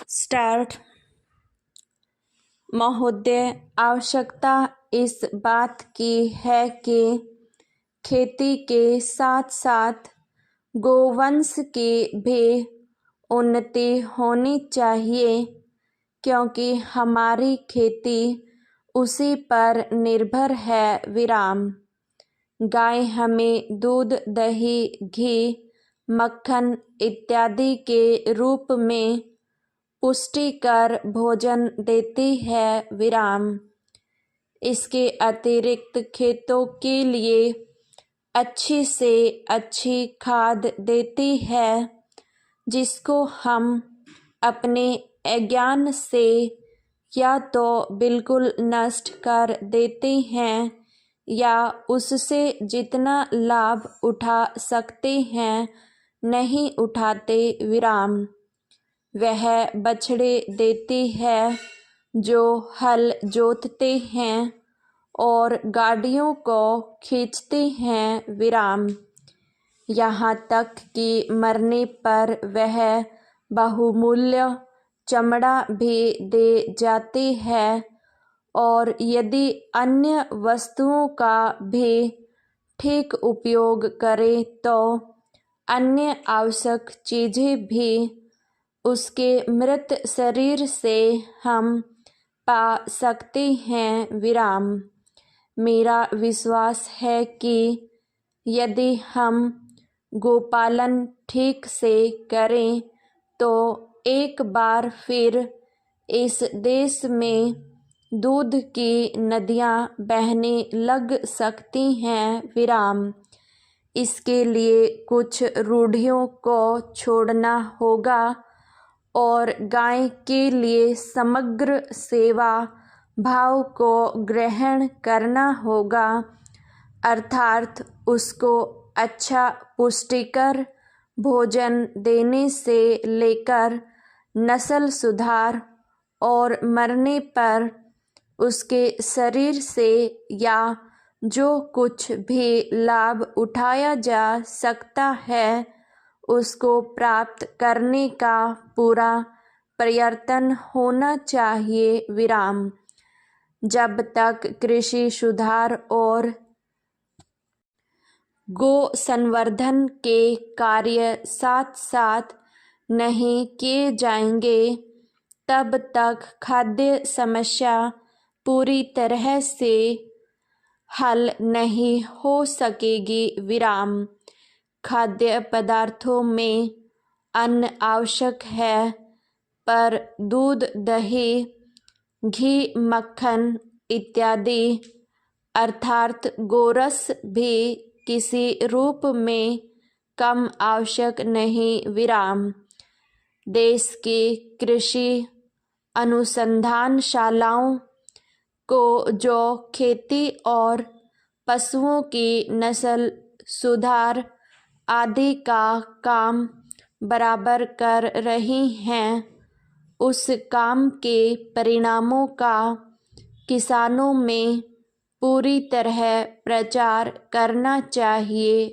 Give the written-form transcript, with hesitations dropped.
Start. महोदय, आवश्यकता इस बात की है कि खेती के साथ साथ गोवंश की भी उन्नति होनी चाहिए, क्योंकि हमारी खेती उसी पर निर्भर है। गाय हमें दूध, दही, घी, मक्खन इत्यादि के रूप में पुष्टिकर भोजन देती है। इसके अतिरिक्त खेतों के लिए अच्छी से अच्छी खाद देती है, जिसको हम अपने अज्ञान से या तो बिल्कुल नष्ट कर देते हैं या उससे जितना लाभ उठा सकते हैं नहीं उठाते। वह बछड़े देती है जो हल जोतते हैं और गाड़ियों को खींचते हैं। यहाँ तक कि मरने पर वह बहुमूल्य चमड़ा भी दे जाती है, और यदि अन्य वस्तुओं का भी ठीक उपयोग करे तो अन्य आवश्यक चीज़ें भी उसके मृत शरीर से हम पा सकते हैं। मेरा विश्वास है कि यदि हम गोपालन ठीक से करें तो एक बार फिर इस देश में दूध की नदियाँ बहने लग सकती हैं। इसके लिए कुछ रूढ़ियों को छोड़ना होगा और गाय के लिए समग्र सेवा भाव को ग्रहण करना होगा, अर्थात उसको अच्छा पुष्टिकर भोजन देने से लेकर नस्ल सुधार और मरने पर उसके शरीर से या जो कुछ भी लाभ उठाया जा सकता है उसको प्राप्त करने का पूरा प्रयत्न होना चाहिए। जब तक कृषि सुधार और गो संवर्धन के कार्य साथ साथ नहीं किए जाएंगे, तब तक खाद्य समस्या पूरी तरह से हल नहीं हो सकेगी। खाद्य पदार्थों में अन्न आवश्यक है, पर दूध, दही, घी, मक्खन इत्यादि अर्थात गोरस भी किसी रूप में कम आवश्यक नहीं। देश की कृषि अनुसंधानशालाओं को जो खेती और पशुओं की नस्ल सुधार आदि का काम बराबर कर रही हैं, उस काम के परिणामों का किसानों में पूरी तरह प्रचार करना चाहिए।